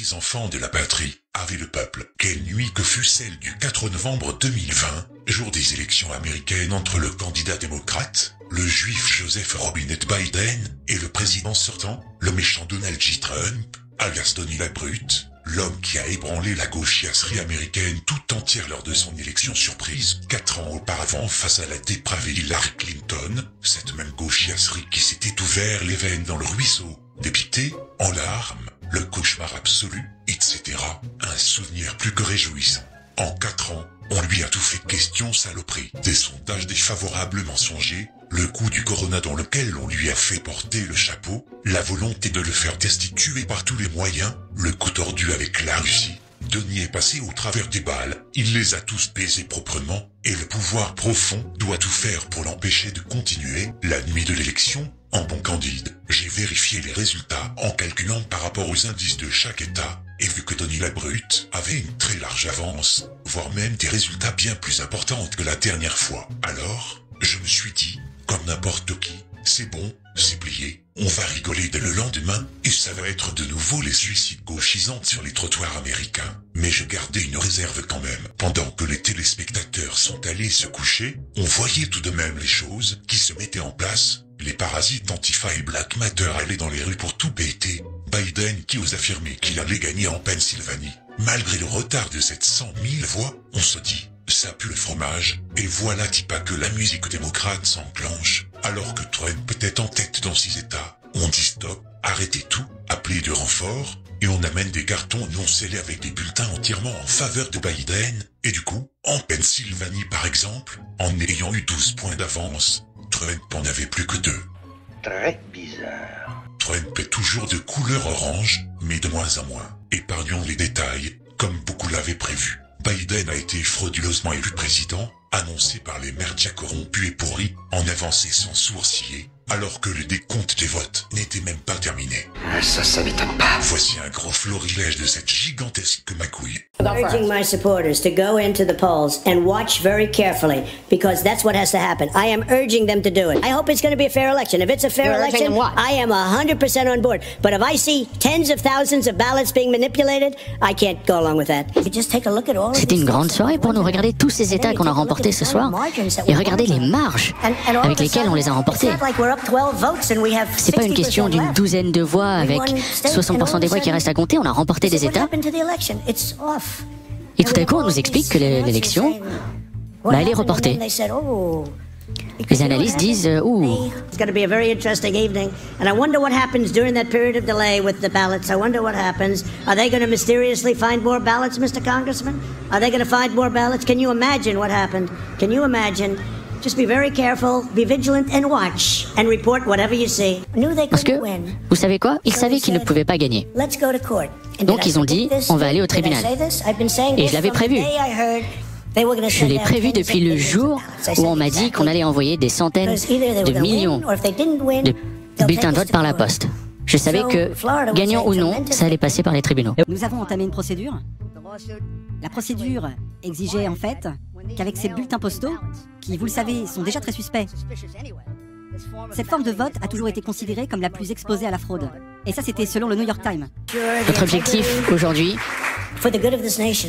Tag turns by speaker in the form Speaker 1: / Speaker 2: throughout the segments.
Speaker 1: précis enfant de la patrie, avait le peuple. Quelle nuit que fut celle du 4 novembre 2020, jour des élections américaines entre le candidat démocrate, le juif Joseph Robinette Biden, et le président sortant, le méchant Donald J. Trump, alias Tony la Brute, l'homme qui a ébranlé la gauchiasserie américaine tout entière lors de son élection surprise 4 ans auparavant face à la dépravée Hillary Clinton, cette même gauchiasserie qui s'était ouvert les veines dans le ruisseau, dépité, en larmes, le cauchemar absolu, etc. Un souvenir plus que réjouissant. En 4 ans, on lui a tout fait question saloperie. Des sondages défavorables mensongers, le coup du corona dans lequel on lui a fait porter le chapeau, la volonté de le faire destituer par tous les moyens, le coup tordu avec la Russie. Denis est passé au travers des balles, il les a tous baisés proprement, et le pouvoir profond doit tout faire pour l'empêcher de continuer. La nuit de l'élection, en bon candide, j'ai vérifié les résultats en calculant par rapport aux indices de chaque État, et vu que Tony la Brute avait une très large avance, voire même des résultats bien plus importants que la dernière fois. Alors, je me suis dit, comme n'importe qui, c'est bon, c'est plié, on va rigoler dès le lendemain, et ça va être de nouveau les suicides gauchisants sur les trottoirs américains. Mais je gardais une réserve quand même. Pendant que les téléspectateurs sont allés se coucher, on voyait tout de même les choses qui se mettaient en place. Les parasites Antifa et Black Matter allaient dans les rues pour tout péter. Biden qui ose affirmer qu'il allait gagner en Pennsylvanie. Malgré le retard de 700 000 voix, on se dit, ça pue le fromage, et voilà pas que la musique démocrate s'enclenche, alors que Trump peut être en tête dans 6 États. On dit stop, arrêtez tout, appelez de renfort, et on amène des cartons non scellés avec des bulletins entièrement en faveur de Biden, et du coup, en Pennsylvanie par exemple, en ayant eu 12 points d'avance, Trump en avait plus que 2.
Speaker 2: Très bizarre.
Speaker 1: Trump est toujours de couleur orange, mais de moins en moins. Épargnons les détails, comme beaucoup l'avaient prévu. Biden a été frauduleusement élu président, annoncé par les merdias corrompus et pourris, en avancée sans sourciller, alors que le décompte des votes n'était même pas terminé.
Speaker 2: Ça m'étonne pas.
Speaker 1: Voici un gros florilège de cette gigantesque magouille.
Speaker 3: Urging my supporters to go into the polls and watch very carefully, because that's what has to happen. I am urging them to do it. I hope it's going to be a fair election. If it's a fair election, I am 100% on board. But if I see tens of thousands of ballots being manipulated, I can't go along with that. Just take a look at all.
Speaker 4: C'était une grande soirée pour nous. Regarder tous ces États qu'on a remportés ce soir et regarder les marges avec lesquelles on les a remportés. C'est pas une question d'une douzaine de voix avec 60% des voix qui restent à compter. On a remporté des États. Et tout à coup, on nous explique que l'élection, elle est reportée. Les analystes disent
Speaker 3: It's going to be a very interesting evening, and I wonder what happens during that period of delay with the ballots. I wonder what happens. Are they going to mysteriously find more ballots, Mr. Congressman? Are they going to find more ballots? Can you imagine what happened? Can you imagine? Just be very careful, be vigilant, and watch, and report whatever you see.
Speaker 4: Parce que, vous savez quoi? Ils savaient qu'ils ne pouvaient pas gagner. Donc ils ont dit, on va aller au tribunal. Et je l'avais prévu. Je l'ai prévu depuis le jour où on m'a dit qu'on allait envoyer des centaines de millions de bulletins de vote par la poste. Je savais que, gagnant ou non, ça allait passer par les tribunaux.
Speaker 5: Nous avons entamé une procédure. La procédure exigeait en fait qu'avec ces bulletins postaux, qui, vous le savez, sont déjà très suspects, cette forme de vote a toujours été considérée comme la plus exposée à la fraude. Et ça, c'était selon le New York Times.
Speaker 4: Notre objectif, aujourd'hui,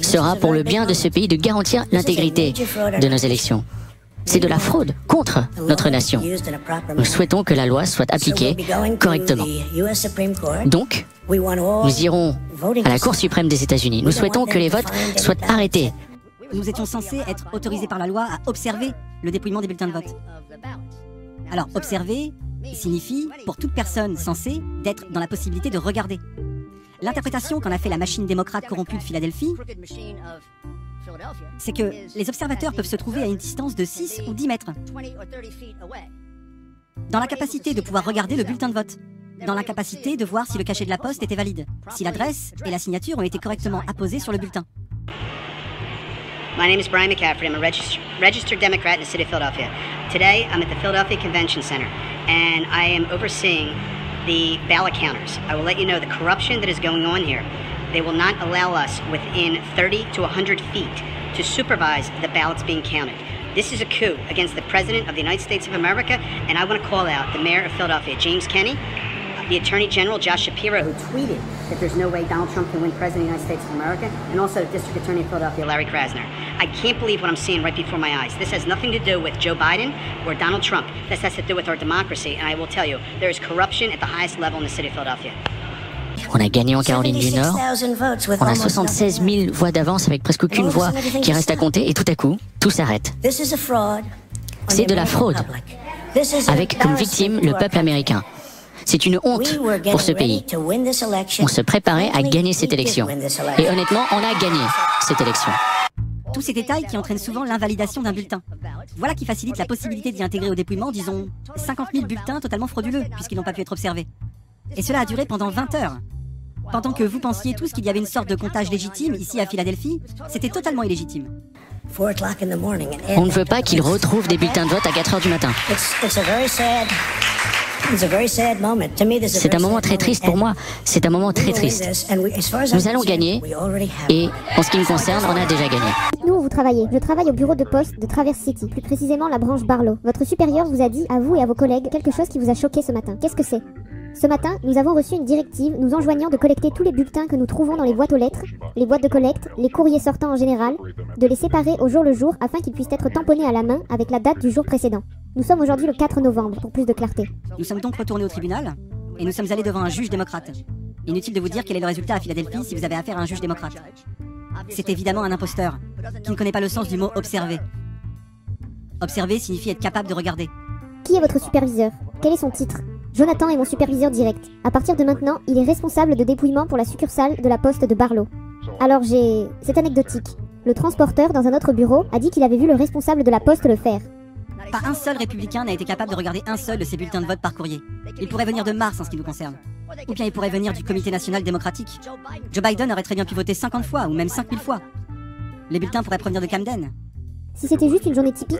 Speaker 4: sera pour le bien de ce pays de garantir l'intégrité de nos élections. C'est de la fraude contre notre nation. Nous souhaitons que la loi soit appliquée correctement. Donc, nous irons à la Cour suprême des États-Unis. Nous souhaitons que les votes soient arrêtés.
Speaker 5: Nous étions censés être autorisés par la loi à observer le dépouillement des bulletins de vote. Alors, observer signifie, pour toute personne censée, d'être dans la possibilité de regarder. L'interprétation qu'en a fait la machine démocrate corrompue de Philadelphie, c'est que les observateurs peuvent se trouver à une distance de 6 ou 10 mètres, dans la capacité de pouvoir regarder le bulletin de vote, dans la capacité de voir si le cachet de la poste était valide, si l'adresse et la signature ont été correctement apposées sur le bulletin.
Speaker 6: My name is Brian McCaffrey. I'm a registered Democrat in the city of Philadelphia. Today, I'm at the Philadelphia Convention Center, and I am overseeing the ballot counters. I will let you know the corruption that is going on here. They will not allow us within 30 to 100 feet to supervise the ballots being counted. This is a coup against the President of the United States of America, and I want to call out the Mayor of Philadelphia, James Kenney, the Attorney General, Josh Shapiro, who tweeted that there's no way Donald Trump can win President of the United States of America, and also District Attorney of Philadelphia, Larry Krasner. I can't believe what I'm seeing right before my eyes. This has nothing to do with Joe Biden or Donald Trump. This has to do with our democracy, and I will tell you, there is corruption at the highest level in the city of Philadelphia.
Speaker 4: On a gagné en Caroline du Nord, on a 76 000 voix d'avance avec presque aucune voix qui reste à compter, et tout à coup, tout s'arrête. C'est de la fraude, avec comme victime le peuple américain. C'est une honte pour ce pays. On se préparait à gagner cette élection. Et honnêtement, on a gagné cette élection.
Speaker 5: Tous ces détails qui entraînent souvent l'invalidation d'un bulletin. Voilà qui facilite la possibilité d'y intégrer au dépouillement, disons, 50 000 bulletins totalement frauduleux, puisqu'ils n'ont pas pu être observés. Et cela a duré pendant 20 heures. Pendant que vous pensiez tous qu'il y avait une sorte de comptage légitime ici à Philadelphie, c'était totalement illégitime.
Speaker 4: On ne veut pas qu'ils retrouvent des bulletins de vote à 4 heures du matin. C'est un moment très triste pour moi. C'est un moment très triste. Nous allons gagner et, en ce qui me concerne, on a déjà gagné.
Speaker 7: Nous, vous travaillez. Je travaille au bureau de poste de Traverse City, plus précisément la branche Barlow. Votre supérieur vous a dit, à vous et à vos collègues, quelque chose qui vous a choqué ce matin. Qu'est-ce que c'est ? Ce matin, nous avons reçu une directive nous enjoignant de collecter tous les bulletins que nous trouvons dans les boîtes aux lettres, les boîtes de collecte, les courriers sortants en général, de les séparer au jour le jour afin qu'ils puissent être tamponnés à la main avec la date du jour précédent. Nous sommes aujourd'hui le 4 novembre, pour plus de clarté.
Speaker 5: Nous sommes donc retournés au tribunal et nous sommes allés devant un juge démocrate. Inutile de vous dire quel est le résultat à Philadelphie si vous avez affaire à un juge démocrate. C'est évidemment un imposteur qui ne connaît pas le sens du mot « observer ». Observer signifie être capable de regarder.
Speaker 7: Qui est votre superviseur? Quel est son titre? Jonathan est mon superviseur direct. À partir de maintenant, il est responsable de dépouillement pour la succursale de la poste de Barlow. Alors c'est anecdotique. Le transporteur dans un autre bureau a dit qu'il avait vu le responsable de la poste le faire.
Speaker 5: Pas un seul républicain n'a été capable de regarder un seul de ces bulletins de vote par courrier. Il pourrait venir de Mars en ce qui nous concerne. Ou bien il pourrait venir du Comité national démocratique. Joe Biden aurait très bien pu voter 50 fois ou même 5000 fois. Les bulletins pourraient provenir de Camden.
Speaker 7: Si c'était juste une journée typique,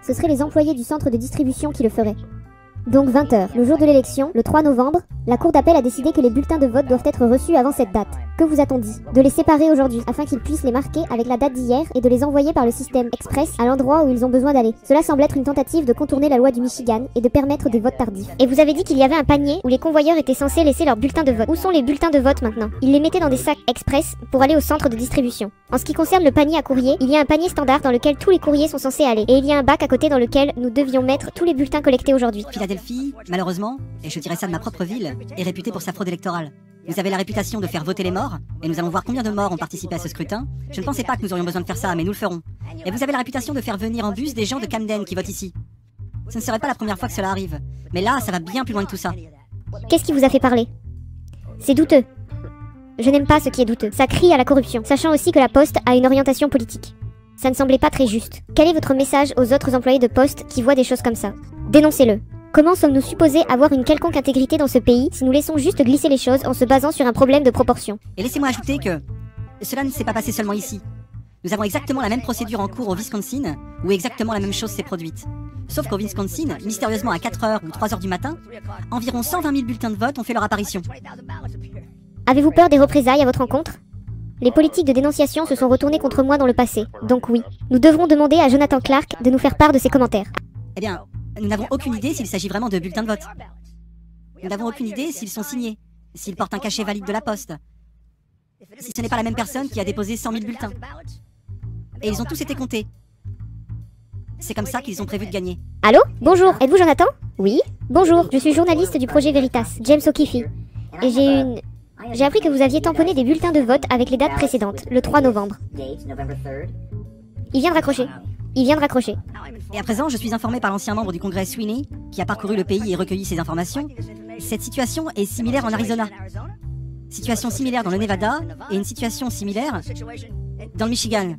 Speaker 7: ce seraient les employés du centre de distribution qui le feraient. Donc 20h, le jour de l'élection, le 3 novembre, la Cour d'appel a décidé que les bulletins de vote doivent être reçus avant cette date. Que vous a-t-on dit? De les séparer aujourd'hui, afin qu'ils puissent les marquer avec la date d'hier et de les envoyer par le système express à l'endroit où ils ont besoin d'aller. Cela semble être une tentative de contourner la loi du Michigan et de permettre des votes tardifs. Et vous avez dit qu'il y avait un panier où les convoyeurs étaient censés laisser leurs bulletins de vote. Où sont les bulletins de vote maintenant? Ils les mettaient dans des sacs express pour aller au centre de distribution. En ce qui concerne le panier à courrier, il y a un panier standard dans lequel tous les courriers sont censés aller. Et il y a un bac à côté dans lequel nous devions mettre tous les bulletins collectés aujourd'hui.
Speaker 5: Philadelphie, malheureusement, et je dirais ça de ma propre ville, est réputée pour sa fraude électorale. Vous avez la réputation de faire voter les morts, et nous allons voir combien de morts ont participé à ce scrutin. Je ne pensais pas que nous aurions besoin de faire ça, mais nous le ferons. Et vous avez la réputation de faire venir en bus des gens de Camden qui votent ici. Ce ne serait pas la première fois que cela arrive. Mais là, ça va bien plus loin que tout ça.
Speaker 7: Qu'est-ce qui vous a fait parler? C'est douteux. Je n'aime pas ce qui est douteux. Ça crie à la corruption, sachant aussi que la Poste a une orientation politique. Ça ne semblait pas très juste. Quel est votre message aux autres employés de Poste qui voient des choses comme ça? Dénoncez-le. Comment sommes-nous supposés avoir une quelconque intégrité dans ce pays si nous laissons juste glisser les choses en se basant sur un problème de proportion?
Speaker 5: Et laissez-moi ajouter que cela ne s'est pas passé seulement ici. Nous avons exactement la même procédure en cours au Wisconsin, où exactement la même chose s'est produite. Sauf qu'au Wisconsin, mystérieusement à 4h ou 3h du matin, environ 120 000 bulletins de vote ont fait leur apparition.
Speaker 7: Avez-vous peur des représailles à votre encontre? Les politiques de dénonciation se sont retournées contre moi dans le passé, donc oui. Nous devrons demander à Jonathan Clark de nous faire part de ses commentaires.
Speaker 5: Eh bien, nous n'avons aucune idée s'il s'agit vraiment de bulletins de vote. Nous n'avons aucune idée s'ils sont signés, s'ils portent un cachet valide de la Poste, si ce n'est pas la même personne qui a déposé 100 000 bulletins. Et ils ont tous été comptés. C'est comme ça qu'ils ont prévu de gagner.
Speaker 7: Allô? Bonjour, êtes-vous Jonathan? Oui. Bonjour, je suis journaliste du projet Veritas, James O'Keefe. Et j'ai appris que vous aviez tamponné des bulletins de vote avec les dates précédentes, le 3 novembre. Il vient de raccrocher. Il vient de raccrocher.
Speaker 5: Et à présent, je suis informé par l'ancien membre du Congrès Sweeney, qui a parcouru le pays et recueilli ces informations. Cette situation est similaire en Arizona. Situation similaire dans le Nevada et une situation similaire dans le Michigan.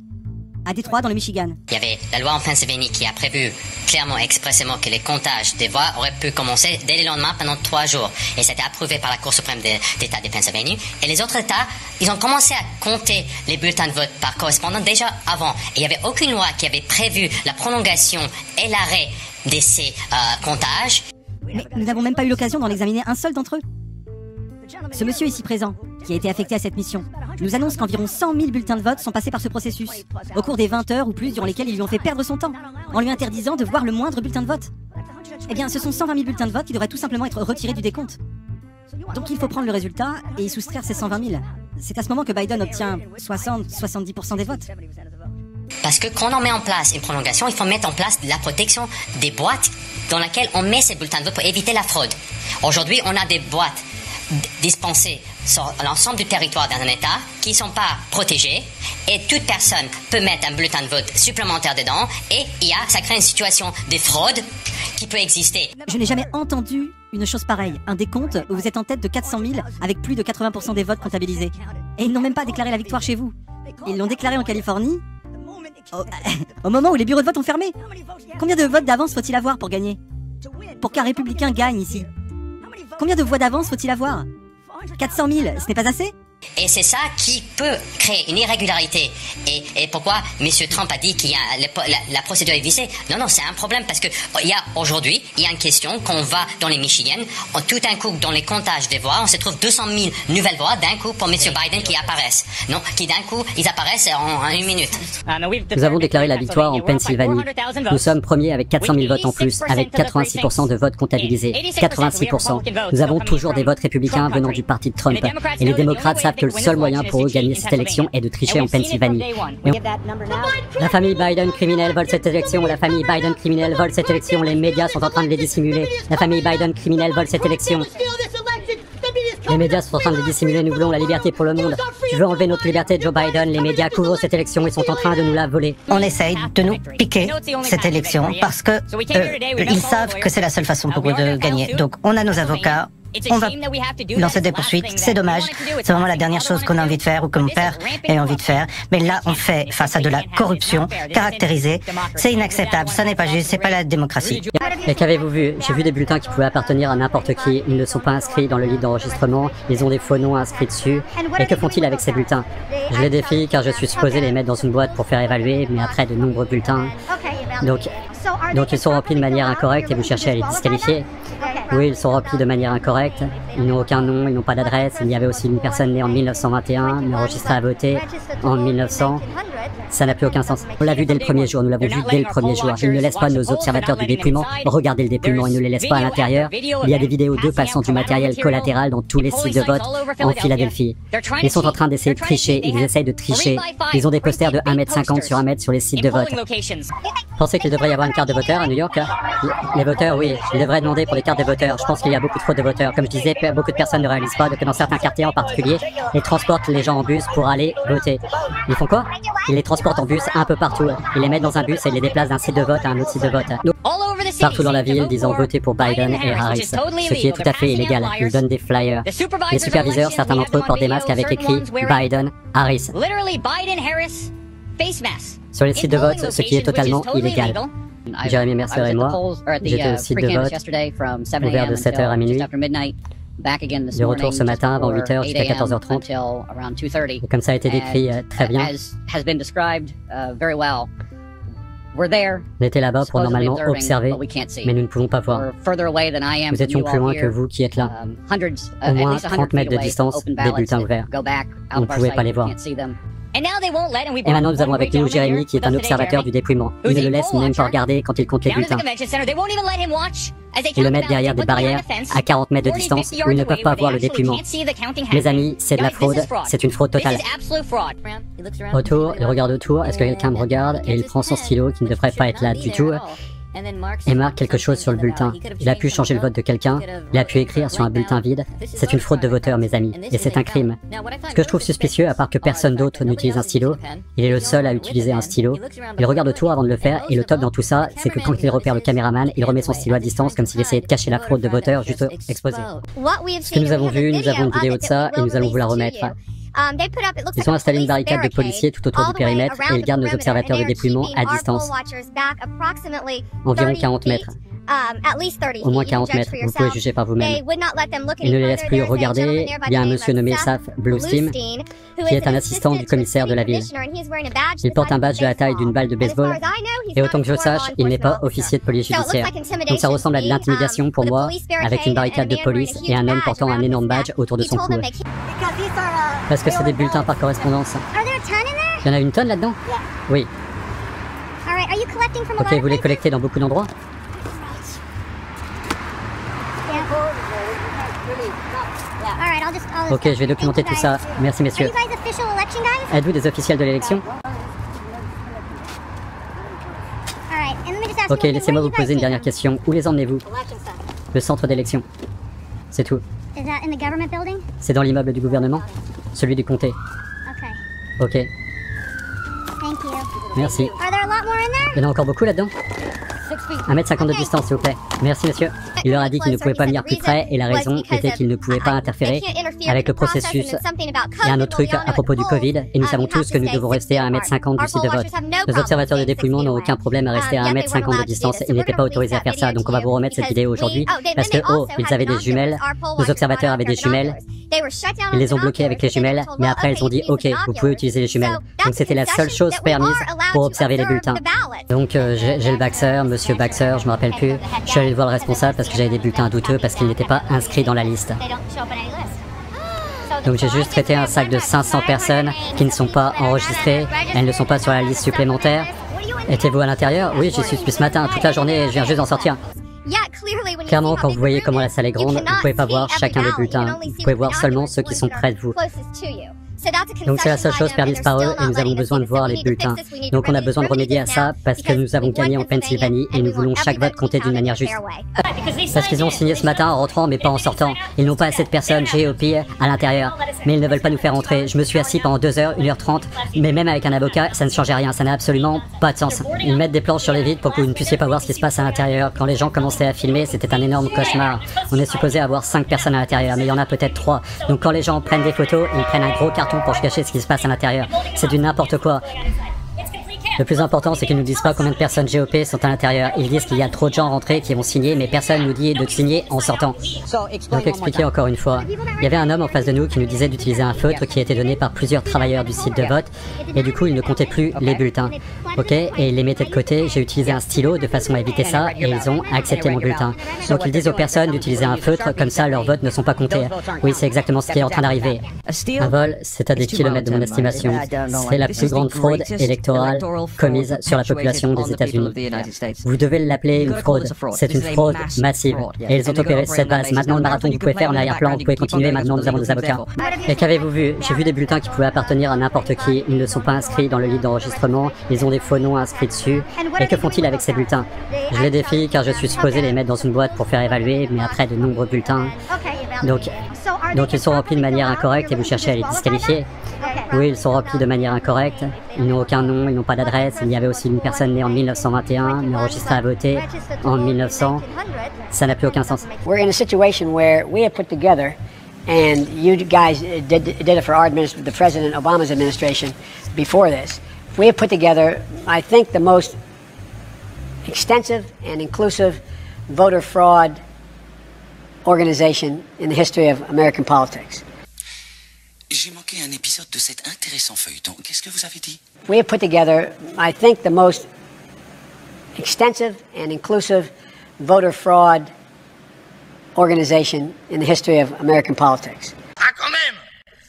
Speaker 5: À Détroit, dans le Michigan.
Speaker 8: Il y avait la loi en Pennsylvanie qui a prévu clairement, expressément que les comptages des voix auraient pu commencer dès le lendemain pendant 3 jours. Et c'était approuvé par la Cour suprême d'État de Pennsylvanie. Et les autres États, ils ont commencé à compter les bulletins de vote par correspondance déjà avant. Et il n'y avait aucune loi qui avait prévu la prolongation et l'arrêt de ces comptages.
Speaker 5: Mais nous n'avons même pas eu l'occasion d'en examiner un seul d'entre eux. Ce monsieur ici présent, qui a été affecté à cette mission, nous annonce qu'environ 100 000 bulletins de vote sont passés par ce processus, au cours des 20 heures ou plus durant lesquelles ils lui ont fait perdre son temps, en lui interdisant de voir le moindre bulletin de vote. Eh bien, ce sont 120 000 bulletins de vote qui devraient tout simplement être retirés du décompte. Donc il faut prendre le résultat et y soustraire ces 120 000. C'est à ce moment que Biden obtient 60-70% des votes.
Speaker 8: Parce que quand on met en place une prolongation, il faut mettre en place la protection des boîtes dans lesquelles on met ces bulletins de vote pour éviter la fraude. Aujourd'hui, on a des boîtes dispensées sur l'ensemble du territoire d'un État qui ne sont pas protégées et toute personne peut mettre un bulletin de vote supplémentaire dedans et ça crée une situation de fraude qui peut exister.
Speaker 5: Je n'ai jamais entendu une chose pareille, un décompte où vous êtes en tête de 400 000 avec plus de 80% des votes comptabilisés. Et ils n'ont même pas déclaré la victoire chez vous. Ils l'ont déclaré en Californie au moment où les bureaux de vote ont fermé. Combien de votes d'avance faut-il avoir pour gagner? Pour qu'un républicain gagne ici? Combien de voix d'avance faut-il avoir? 400 000, ce n'est pas assez?
Speaker 8: Et c'est ça qui peut créer une irrégularité. Et pourquoi M. Trump a dit qu'il y a la procédure est viciée? Non, c'est un problème parce que aujourd'hui, il y a une question qu'on va dans les Michigan, tout d'un coup, dans les comptages des voix, on se trouve 200 000 nouvelles voix d'un coup pour M. Biden qui apparaissent. Non, qui d'un coup, ils apparaissent en une minute.
Speaker 4: Nous avons déclaré la victoire en Pennsylvanie. Nous sommes premiers avec 400 000 votes en plus, avec 86% de votes comptabilisés. 86%. Nous avons toujours des votes républicains venant du parti de Trump. Et les démocrates savent que le seul moyen pour eux de gagner cette élection est de tricher en Pennsylvanie. La famille Biden criminelle vole cette élection, la famille Biden criminelle vole cette élection, les médias sont en train de les dissimuler. La famille Biden criminelle vole cette élection. Les médias sont en train de les dissimuler, nous voulons la liberté pour le monde. Tu veux enlever notre liberté, Joe Biden, les médias couvrent cette élection, ils sont en train de nous la voler.
Speaker 9: On essaye de nous piquer cette élection parce que ils savent que c'est la seule façon pour eux de gagner. Donc on a nos avocats. On va lancer des poursuites, c'est dommage, c'est vraiment la dernière chose qu'on a envie de faire ou que mon père a envie de faire. Mais là, on fait face à de la corruption caractérisée, c'est inacceptable, ça n'est pas juste, c'est pas la démocratie.
Speaker 4: Et qu'avez-vous vu? J'ai vu des bulletins qui pouvaient appartenir à n'importe qui, ils ne sont pas inscrits dans le livre d'enregistrement, ils ont des faux noms inscrits dessus. Et que font-ils avec ces bulletins? Je les défie car je suis supposé les mettre dans une boîte pour faire évaluer, mais après de nombreux bulletins. Donc ils sont remplis de manière incorrecte et vous cherchez à les disqualifier. Oui, ils sont remplis de manière incorrecte, ils n'ont aucun nom, ils n'ont pas d'adresse, il y avait aussi une personne née en 1921, mais enregistrée à voter en 1900. Ça n'a plus aucun sens. On l'a vu dès le premier jour, nous l'avons vu dès le premier jour. Ils ne laissent pas nos observateurs du dépouillement regarder le dépouillement, ils ne les laissent pas à l'intérieur. Il y a des vidéos d'eux passant du matériel collatéral dans tous les sites de vote en Philadelphie. Ils sont en train d'essayer de tricher, ils essayent de tricher. Ils ont des posters de 1,50 m sur 1 mètre sur les sites de vote. Pensez qu'il devrait y avoir une carte de voteur à New York? Les voteurs, oui, ils devraient demander pour les cartes de voteur. Je pense qu'il y a beaucoup de fraude de voteurs. Comme je disais, beaucoup de personnes ne réalisent pas que dans certains quartiers en particulier, ils transportent les gens en bus pour aller voter. Ils font quoi? Ils les transportent en bus un peu partout. Ils les mettent dans un bus et ils les déplacent d'un site de vote à un autre site de vote. Partout dans la ville, disant voter pour Biden et Harris, ce qui est tout à fait illégal. Ils donnent des flyers. Les superviseurs, certains d'entre eux portent des masques avec écrit Biden, Harris. Sur les sites de vote, ce qui est totalement illégal. Jérémy Mercer et moi, j'étais au site de vote, ouvert de 7h à minuit. De retour ce matin avant 8h jusqu'à 14h30. Et comme ça a été décrit très bien, on était là-bas pour normalement observer, mais nous ne pouvons pas voir. Nous étions plus loin que vous qui êtes là. Au moins 30 mètres de distance des bulletins ouverts. On ne pouvait pas les voir. Et maintenant nous avons avec nous Jérémy qui est un observateur du dépouillement. Il ne le laisse même pas regarder quand il compte les bulletins. Ils le mettent derrière des barrières à 40 mètres de distance où ils ne peuvent pas voir le dépouillement. Mes amis, c'est de la fraude, c'est une fraude totale. Autour, il regarde autour, est-ce que quelqu'un me regarde? Et il prend son stylo qui ne devrait pas être là du tout et marque quelque chose sur le bulletin. Il a pu changer le vote de quelqu'un, il a pu écrire sur un bulletin vide. C'est une fraude de voteur, mes amis, et c'est un crime. Ce que je trouve suspicieux, à part que personne d'autre n'utilise un stylo, il est le seul à utiliser un stylo. Il regarde autour avant de le faire, et le top dans tout ça, c'est que quand il repère le caméraman, il remet son stylo à distance comme s'il essayait de cacher la fraude de voteur juste exposée. Ce que nous avons vu, nous avons une vidéo de ça, et nous allons vous la remettre. Ils ont installé une barricade de policiers tout autour du périmètre et ils gardent nos observateurs de dépouillement à distance. Environ 40 mètres. Au moins 40 mètres, vous pouvez juger par vous-même. Ils ne les laissent plus regarder. Il y a un monsieur nommé Saf Bluestein, qui est un assistant du commissaire de la ville. Il porte un badge de la taille d'une balle de baseball, et autant que je sache, il n'est pas officier de police judiciaire. Donc ça ressemble à de l'intimidation pour moi, avec une barricade de police et un homme portant un énorme badge autour de son cou. Parce que c'est des bulletins par correspondance. Il y en a une tonne là-dedans? Oui. Ok, vous les collectez dans beaucoup d'endroits? Ok, je vais documenter tout ça. Merci, messieurs. Êtes-vous des officiels de l'élection? Ok, laissez-moi vous poser une dernière question. Où les emmenez-vous? Le centre d'élection. C'est tout. C'est dans l'immeuble du gouvernement? Celui du comté? Ok. Merci. Il y en a encore beaucoup là-dedans? 1m50 de distance, s'il vous plaît. Merci, monsieur. Il leur a dit qu'il ne pouvait pas venir plus près et la raison était qu'il ne pouvait pas interférer avec le processus. Il y a un autre truc à propos du Covid et nous savons tous que nous devons rester à 1m50 du site de vote. Nos observateurs de dépouillement n'ont aucun problème à rester à 1m50 de distance. Ils n'étaient pas autorisés à faire ça, donc on va vous remettre cette vidéo aujourd'hui parce que, oh, ils avaient des jumelles. Nos observateurs avaient des jumelles. Ils les ont bloqués avec les jumelles, mais après ils ont dit ok, vous pouvez utiliser les jumelles. Donc c'était la seule chose permise pour observer les bulletins. Donc j'ai le Baxter, monsieur Baxter, je me rappelle plus. Je suis allé voir le responsable parce que j'avais des bulletins douteux parce qu'ils n'étaient pas inscrits dans la liste. Donc j'ai juste traité un sac de 500 personnes qui ne sont pas enregistrées, elles ne sont pas sur la liste supplémentaire. Étiez-vous à l'intérieur? Oui, j'y suis depuis ce matin, toute la journée et je viens juste d'en sortir. Clairement, quand vous voyez comment la salle est grande, vous ne pouvez pas voir chacun des bulletins. Vous pouvez voir seulement ceux qui sont près de vous. Donc c'est la seule chose permise par eux et nous avons besoin de voir les bulletins. Donc on a besoin de remédier à ça parce que nous avons gagné en Pennsylvanie et nous voulons chaque vote compter d'une manière juste. Parce qu'ils ont signé ce matin en rentrant mais pas en sortant. Ils n'ont pas assez de personnes GOP à l'intérieur. Mais ils ne veulent pas nous faire entrer. Je me suis assis pendant 2 h, 1h30. Mais même avec un avocat, ça ne changeait rien. Ça n'a absolument pas de sens. Ils mettent des planches sur les vitres pour que vous ne puissiez pas voir ce qui se passe à l'intérieur. Quand les gens commençaient à filmer, c'était un énorme cauchemar. On est supposé avoir 5 personnes à l'intérieur, mais il y en a peut-être 3. Donc quand les gens prennent des photos, ils prennent un gros carton pour cacher ce qui se passe à l'intérieur. C'est du n'importe quoi. Le plus important, c'est qu'ils ne nous disent pas combien de personnes GOP sont à l'intérieur. Ils disent qu'il y a trop de gens rentrés qui vont signer, mais personne nous dit de signer en sortant. Donc expliquez encore une fois. Il y avait un homme en face de nous qui nous disait d'utiliser un feutre qui a été donné par plusieurs travailleurs du site de vote, et du coup il ne comptait plus les bulletins. Ok, et ils les mettaient de côté. J'ai utilisé un stylo de façon à éviter ça, et ils ont accepté mon bulletin. Donc ils disent aux personnes d'utiliser un feutre, comme ça leurs votes ne sont pas comptés. Oui, c'est exactement ce qui est en train d'arriver. Un vol, c'est à des kilomètres de mon estimation. C'est la plus grande fraude électorale commise sur la population des États-Unis. Vous devez l'appeler une fraude. C'est une fraude massive. Et ils ont opéré cette base. Maintenant, le marathon, vous pouvez faire en arrière-plan, vous pouvez continuer. Maintenant, nous avons des avocats. Et qu'avez-vous vu? J'ai vu des bulletins qui pouvaient appartenir à n'importe qui. Ils ne sont pas inscrits dans le livre d'enregistrement. Ils ont des faux noms inscrits dessus. Et que font-ils avec ces bulletins? Je les défie car je suis supposé les mettre dans une boîte pour faire évaluer, mais après de nombreux bulletins. Donc ils sont remplis de manière incorrecte et vous cherchez à les disqualifier? Oui, ils sont remplis de manière incorrecte. Ils n'ont aucun nom, ils n'ont pas d'adresse. Il y avait aussi une personne née en 1921, mais enregistrée à voter en 1900. Ça n'a plus aucun sens.
Speaker 10: We're in a situation where we have put together, and you guys did it for our administration, the President Obama's administration before this. We have put together, I think, the most extensive and inclusive voter fraud organization in the history of American politics.
Speaker 11: J'ai manqué un épisode de cet intéressant feuilleton. Qu'est-ce que vous avez dit?
Speaker 10: We have put together, I think, the most extensive and inclusive voter fraud organization in the history of American politics.
Speaker 1: Ah, quand même!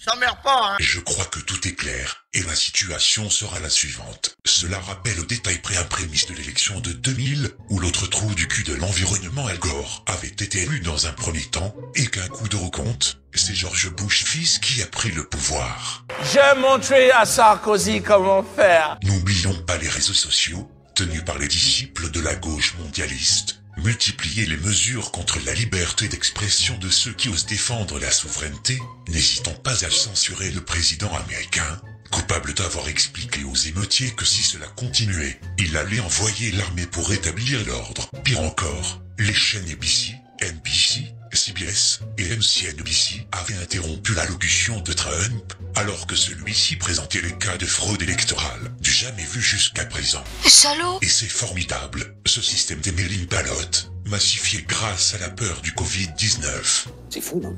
Speaker 1: Ça meurt pas, hein! Je crois que tout est clair, et la situation sera la suivante. Cela rappelle au détail près un prémisse de l'élection de 2000, où l'autre trou du cul de l'environnement Al Gore avait été élu dans un premier temps, et qu'un coup de recompte, c'est George Bush fils qui a pris le pouvoir.
Speaker 12: J'ai montré à Sarkozy comment faire.
Speaker 1: N'oublions pas les réseaux sociaux, tenus par les disciples de la gauche mondialiste. Multiplier les mesures contre la liberté d'expression de ceux qui osent défendre la souveraineté, n'hésitant pas à censurer le président américain, coupable d'avoir expliqué aux émeutiers que si cela continuait, il allait envoyer l'armée pour rétablir l'ordre. Pire encore, les chaînes ABC, NBC, CBS et MSNBC avaient interrompu l'allocution de Trump, alors que celui-ci présentait les cas de fraude électorale, du jamais vu jusqu'à présent.
Speaker 11: Salaud!
Speaker 1: Et c'est formidable, ce système des mailing ballots, massifié grâce à la peur du Covid-19.
Speaker 11: C'est fou, non?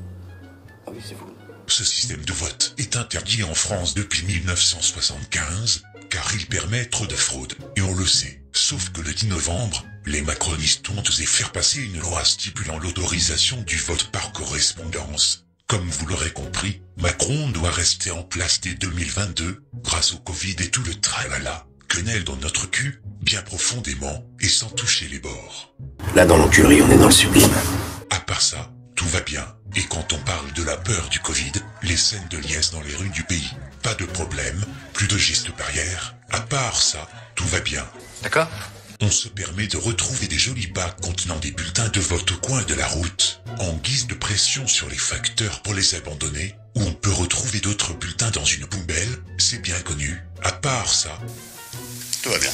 Speaker 11: Ah oui, c'est fou.
Speaker 1: Ce système de vote est interdit en France depuis 1975, car il permet trop de fraude, et on le sait. Sauf que le 10 novembre, les macronistes ont osé faire passer une loi stipulant l'autorisation du vote par correspondance. Comme vous l'aurez compris, Macron doit rester en place dès 2022, grâce au Covid et tout le tralala, quenelle dans notre cul, bien profondément, et sans toucher les bords.
Speaker 11: Là, dans l'encurie, on est dans le sublime.
Speaker 1: À part ça, tout va bien. Et quand on parle de la peur du Covid, les scènes de liesse dans les rues du pays, pas de problème, plus de gestes barrières. À part ça, tout va bien.
Speaker 11: D'accord.
Speaker 1: On se permet de retrouver des jolis bacs contenant des bulletins de vote au coin de la route, en guise de pression sur les facteurs pour les abandonner, ou on peut retrouver d'autres bulletins dans une poubelle, c'est bien connu. À part ça,
Speaker 11: tout va bien.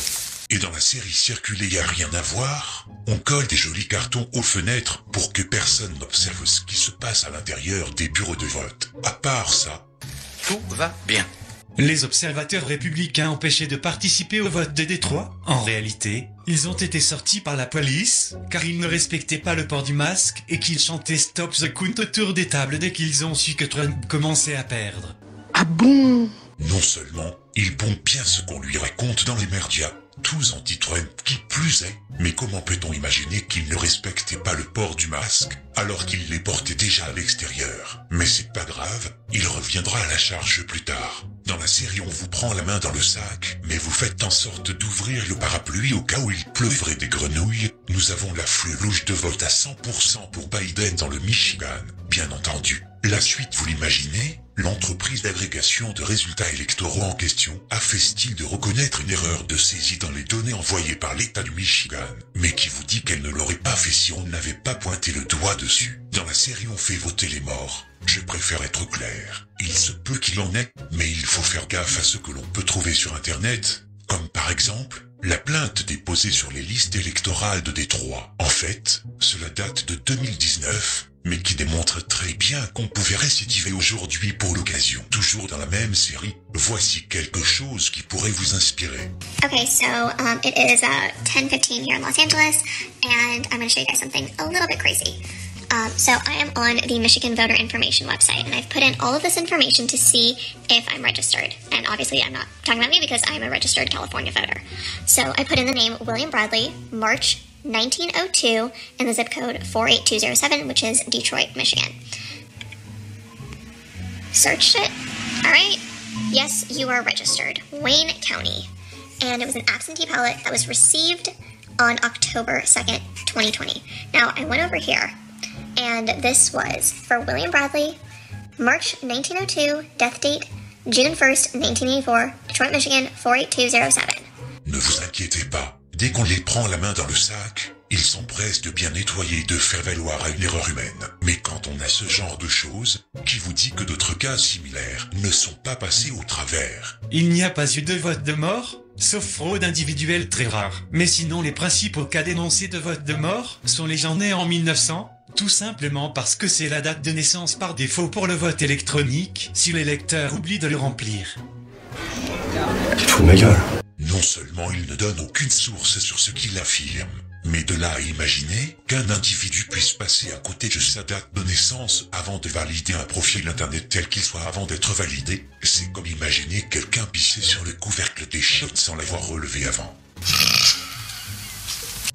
Speaker 1: Et dans la série Circuler y a rien à voir, on colle des jolis cartons aux fenêtres pour que personne n'observe ce qui se passe à l'intérieur des bureaux de vote. À part ça,
Speaker 11: tout va bien.
Speaker 13: Les observateurs républicains empêchés de participer au vote de Détroit, en réalité, ils ont été sortis par la police, car ils ne respectaient pas le port du masque et qu'ils chantaient Stop the Count autour des tables dès qu'ils ont su que Trump commençait à perdre.
Speaker 1: Ah bon? Non seulement, il pompe bien ce qu'on lui raconte dans les médias, tous anti-Trump qui plus est, mais comment peut-on imaginer qu'il ne respectait pas le port du masque, alors qu'il les portait déjà à l'extérieur? Mais c'est pas grave, il reviendra à la charge plus tard. Dans la série, on vous prend la main dans le sac, mais vous faites en sorte d'ouvrir le parapluie au cas où il pleuverait des grenouilles. Nous avons l'afflux rouge de vote à 100% pour Biden dans le Michigan, bien entendu. La suite, vous l'imaginez? L'entreprise d'agrégation de résultats électoraux en question a fait style de reconnaître une erreur de saisie dans les données envoyées par l'État du Michigan, mais qui vous dit qu'elle ne l'aurait pas fait si on n'avait pas pointé le doigt dessus. Dans la série, on fait voter les morts. Je préfère être clair. Il se peut qu'il en ait, mais il faut faire gaffe à ce que l'on peut trouver sur Internet, comme par exemple la plainte déposée sur les listes électorales de Détroit. En fait, cela date de 2019, mais qui démontre très bien qu'on pouvait récidiver aujourd'hui pour l'occasion. Toujours dans la même série, voici quelque chose qui pourrait vous inspirer.
Speaker 14: Okay, so it is 10:15 here in Los Angeles, and I'm going to show you guys something a little bit crazy. So I am on the Michigan Voter Information website, and I've put in all of this information to see if I'm registered. And obviously I'm not talking about me because I'm a registered California voter. So I put in the name William Bradley, March 1902, and the zip code 48207, which is Detroit, Michigan. Searched it. All right. Yes, you are registered. Wayne County. And it was an absentee ballot that was received on October 2nd, 2020. Now, I went over here, and this was for William Bradley, March 1902, death date, June 1st, 1984, Detroit, Michigan, 48207.
Speaker 1: Ne vous inquiétez pas. Dès qu'on les prend la main dans le sac, ils s'empressent de bien nettoyer et de faire valoir à une erreur humaine. Mais quand on a ce genre de choses, qui vous dit que d'autres cas similaires ne sont pas passés au travers?
Speaker 13: Il n'y a pas eu de vote de mort, sauf fraude individuelle très rare. Mais sinon, les principaux cas dénoncés de vote de mort sont les gens nés en 1900, tout simplement parce que c'est la date de naissance par défaut pour le vote électronique, si l'électeur oublie de le remplir.
Speaker 1: Tu te fous de ma gueule. Non seulement il ne donne aucune source sur ce qu'il affirme, mais de là à imaginer qu'un individu puisse passer à côté de sa date de naissance avant de valider un profil internet tel qu'il soit avant d'être validé, c'est comme imaginer quelqu'un pisser sur le couvercle des chiottes sans l'avoir relevé avant.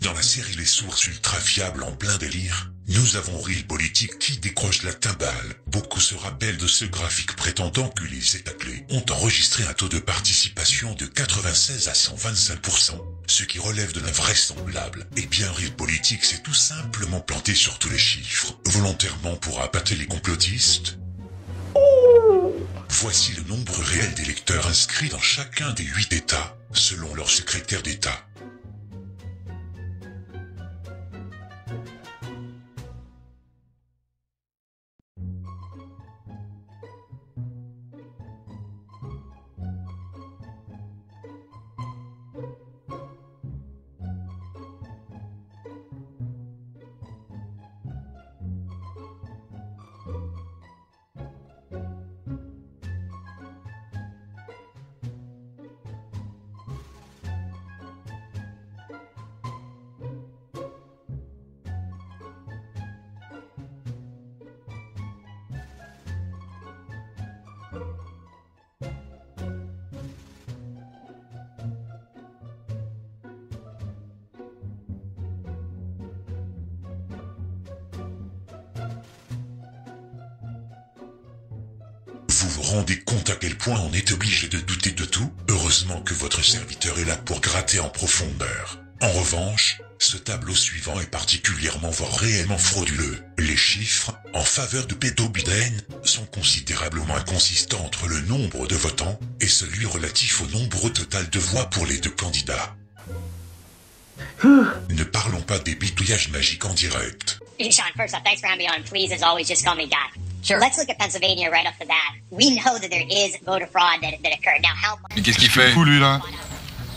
Speaker 1: Dans la série Les sources ultra fiables en plein délire, nous avons Real Politique qui décroche la timbale. Beaucoup se rappellent de ce graphique prétendant que les États clés ont enregistré un taux de participation de 96 à 125%, ce qui relève de l'invraisemblable. Eh bien, Real Politique s'est tout simplement planté sur tous les chiffres, volontairement pour appâter les complotistes. Voici le nombre réel d'électeurs inscrits dans chacun des 8 États, selon leur secrétaire d'État. Vous vous rendez compte à quel point on est obligé de douter de tout? Heureusement que votre serviteur est là pour gratter en profondeur. En revanche, ce tableau suivant est particulièrement voire réellement frauduleux. Les chiffres, en faveur de Joe Biden, sont considérablement inconsistants entre le nombre de votants et celui relatif au nombre total de voix pour les deux candidats. Ne parlons pas des bidouillages magiques en direct.
Speaker 8: Sean, first off, thanks for having me on. Please, as always, just call me Doc. Sure. Let's look at Pennsylvania right off the bat. We know that there is voter fraud that occurred. Now, how...
Speaker 15: Mais qu'est-ce qu'il fait, lui, là?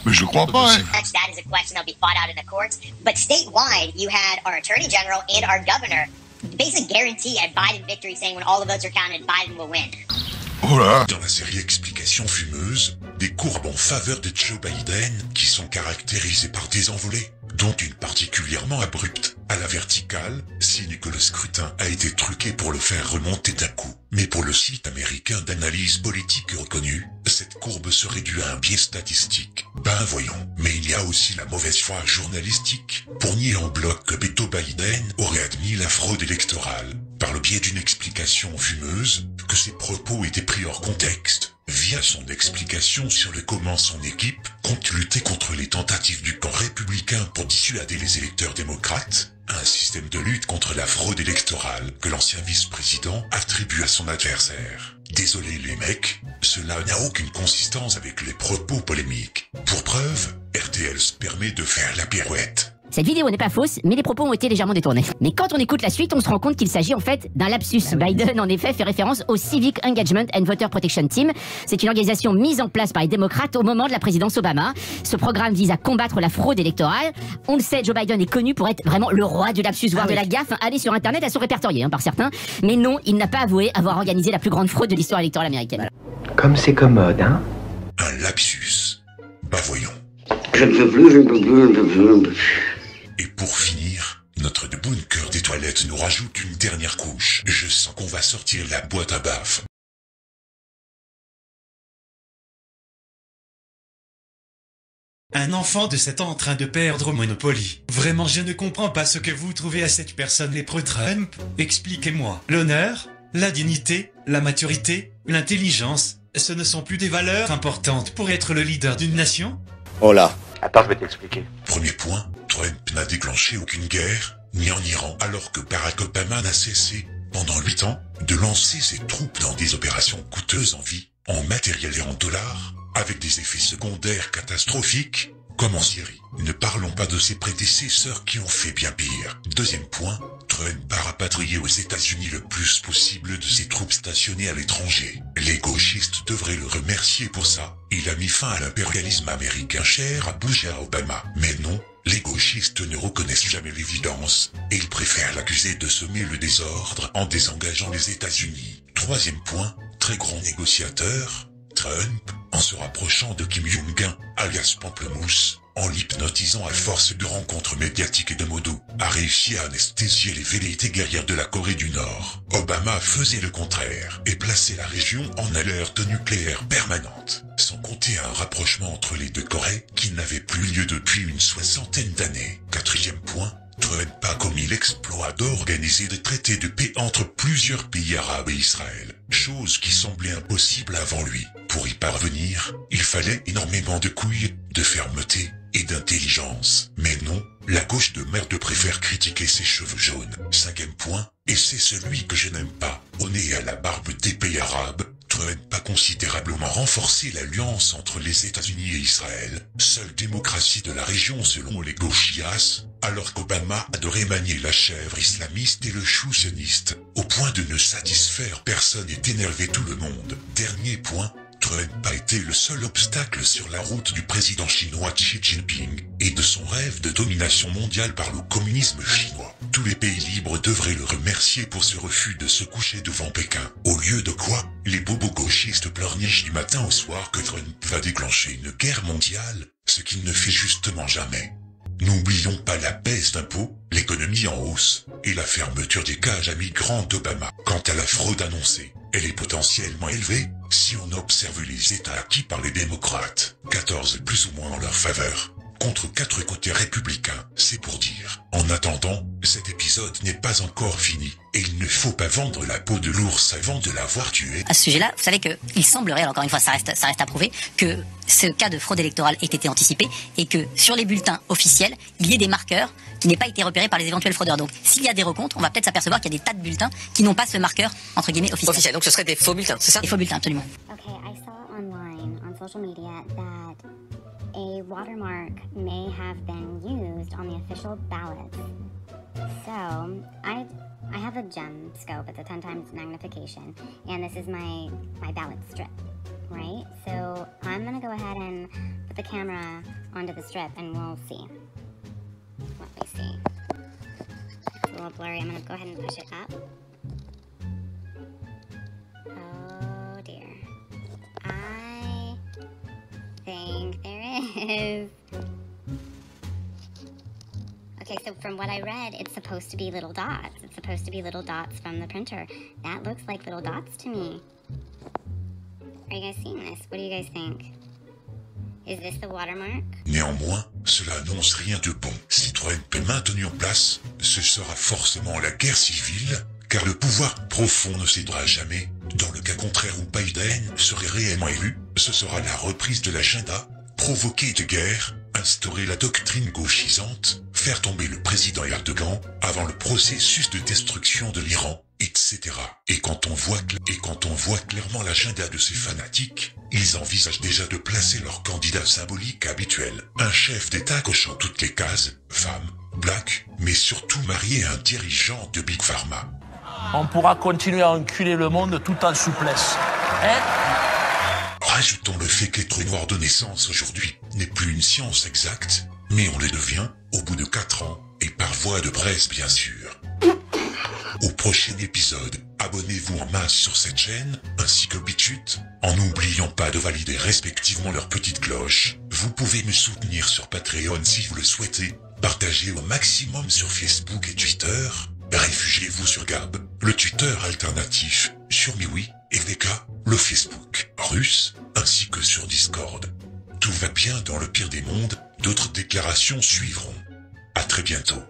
Speaker 15: Mais je le crois pas, hein.
Speaker 8: That is a question that'll be fought out in the courts. But statewide, you had our Attorney General and our Governor basically guarantee a Biden victory, saying when all the votes are counted, Biden will win.
Speaker 1: Oh là. Dans la série Explications fumeuses, des courbes en faveur de Joe Biden qui sont caractérisées par des envolées, dont une particulièrement abrupte, à la verticale, signe que le scrutin a été truqué pour le faire remonter d'un coup. Mais pour le site américain d'analyse politique reconnu, cette courbe serait due à un biais statistique. Ben voyons, mais il y a aussi la mauvaise foi journalistique, pour nier en bloc que Joe Biden aurait admis la fraude électorale, par le biais d'une explication fumeuse, que ses propos étaient pris hors contexte, via son explication sur le comment son équipe compte lutter contre les tentatives du camp républicain pour dissuader les électeurs démocrates, un système de lutte contre la fraude électorale que l'ancien vice-président attribue à son adversaire. Désolé les mecs, cela n'a aucune consistance avec les propos polémiques. Pour preuve, RTL se permet de faire la pirouette.
Speaker 4: Cette vidéo n'est pas fausse, mais les propos ont été légèrement détournés. Mais quand on écoute la suite, on se rend compte qu'il s'agit en fait d'un lapsus. Biden, en effet, fait référence au Civic Engagement and Voter Protection Team. C'est une organisation mise en place par les démocrates au moment de la présidence Obama. Ce programme vise à combattre la fraude électorale. On le sait, Joe Biden est connu pour être vraiment le roi du lapsus, voire de la gaffe. Allez sur Internet, elles sont répertoriées par certains. Mais non, il n'a pas avoué avoir organisé la plus grande fraude de l'histoire électorale américaine.
Speaker 2: Comme c'est commode, hein?
Speaker 1: Un lapsus. Bah voyons. Et pour finir, notre bunker des toilettes nous rajoute une dernière couche. Je sens qu'on va sortir la boîte à baffes.
Speaker 13: Un enfant de 7 ans en train de perdre au Monopoly. Vraiment, je ne comprends pas ce que vous trouvez à cette personne lépreux Trump. Expliquez-moi. L'honneur, la dignité, la maturité, l'intelligence, ce ne sont plus des valeurs importantes pour être le leader d'une nation?
Speaker 2: Oh là. Attends, je vais t'expliquer.
Speaker 1: Premier point, Trump n'a déclenché aucune guerre, ni en Iran, alors que Barack Obama n'a cessé, pendant 8 ans, de lancer ses troupes dans des opérations coûteuses en vie, en matériel et en dollars, avec des effets secondaires catastrophiques, comme en Syrie. Ne parlons pas de ses prédécesseurs qui ont fait bien pire. Deuxième point, Trump a rapatrié aux États-Unis le plus possible de ses troupes stationnées à l'étranger. Les gauchistes devraient le remercier pour ça. Il a mis fin à l'impérialisme américain cher à Bush et à Obama. Mais non, les gauchistes ne reconnaissent jamais l'évidence, et ils préfèrent l'accuser de semer le désordre en désengageant les États-Unis. Troisième point, très grand négociateur, Trump, en se rapprochant de Kim Jong-un, alias Pamplemousse, en l'hypnotisant à force de rencontres médiatiques et de mots doux, a réussi à anesthésier les velléités guerrières de la Corée du Nord. Obama faisait le contraire, et plaçait la région en alerte nucléaire permanente, sans compter un rapprochement entre les deux Corées qui n'avait plus lieu depuis une 60aine d'années. Quatrième point, Trump a commis l'exploit d'organiser des traités de paix entre plusieurs pays arabes et Israël, chose qui semblait impossible avant lui. Pour y parvenir, il fallait énormément de couilles, de fermeté et d'intelligence. Mais non, la gauche de merde préfère critiquer ses cheveux jaunes. Cinquième point, et c'est celui que je n'aime pas, au nez et à la barbe des pays arabes, Trump a considérablement renforcé l'alliance entre les États-Unis et Israël, seule démocratie de la région selon les gauchias, alors qu'Obama adorait manier la chèvre islamiste et le chou sioniste, au point de ne satisfaire personne et d'énerver tout le monde. Dernier point, Trump a été le seul obstacle sur la route du président chinois Xi Jinping et de son rêve de domination mondiale par le communisme chinois. Tous les pays libres devraient le remercier pour ce refus de se coucher devant Pékin. Au lieu de quoi, les bobos gauchistes pleurnichent du matin au soir que Trump va déclencher une guerre mondiale, ce qu'il ne fait justement jamais. N'oublions pas la baisse d'impôts, l'économie en hausse et la fermeture des cages à migrants d'Obama. Quant à la fraude annoncée, elle est potentiellement élevée si on observe les États acquis par les démocrates, 14 plus ou moins en leur faveur, contre 4 côtés républicains, c'est pour dire. En attendant, cet épisode n'est pas encore fini, et il ne faut pas vendre la peau de l'ours avant de l'avoir tué.
Speaker 8: À ce sujet-là, vous savez qu'il semblerait, encore une fois, ça reste à prouver, que ce cas de fraude électorale ait été anticipé, et que sur les bulletins officiels, il y ait des marqueurs qui n'aient pas été repérés par les éventuels fraudeurs. Donc, s'il y a des recomptes, on va peut-être s'apercevoir qu'il y a des tas de bulletins qui n'ont pas ce marqueur, entre guillemets, officiel.
Speaker 16: Donc ce serait des faux bulletins, c'est ça?
Speaker 8: Des faux bulletins, absolument.
Speaker 14: Okay, I saw online, on social media, that a watermark may have been used on the official ballot. So, I have a gem scope, it's a 10 times magnification, and this is my ballot strip, right? So, I'm gonna go ahead and put the camera onto the strip and we'll see. Let me see. It's a little blurry, I'm gonna go ahead and push it up. Oh dear. I think there is. Okay, so from what I read, it's supposed to be little dots. It's supposed to be little dots from the printer. That looks like little dots to me. Are you guys seeing this? What do you guys think? Is this the watermark?
Speaker 1: Néanmoins, cela annonce rien de bon. Si Trump est maintenu en place, ce sera forcément la guerre civile, car le pouvoir profond ne cédera jamais. Dans le cas contraire où Biden serait réellement élu, ce sera la reprise de l'agenda, provoquer des guerres, instaurer la doctrine gauchisante, faire tomber le président Erdogan avant le processus de destruction de l'Iran, etc. Et quand on voit clairement l'agenda de ces fanatiques, ils envisagent déjà de placer leur candidat symbolique habituel, un chef d'État cochant toutes les cases, femme, black, mais surtout marié à un dirigeant de Big Pharma.
Speaker 12: On pourra continuer à enculer le monde tout en souplesse. Hein?
Speaker 1: Rajoutons le fait qu'être noir de naissance aujourd'hui n'est plus une science exacte, mais on le devient au bout de 4 ans, et par voie de presse bien sûr. Au prochain épisode, abonnez-vous en masse sur cette chaîne, ainsi que BitChute, en n'oubliant pas de valider respectivement leur petite cloche. Vous pouvez me soutenir sur Patreon si vous le souhaitez, partagez au maximum sur Facebook et Twitter, réfugiez-vous sur Gab, le Twitter alternatif, sur MeWe, et VK, le Facebook russe, ainsi que sur Discord. Tout va bien dans le pire des mondes, d'autres déclarations suivront. À très bientôt.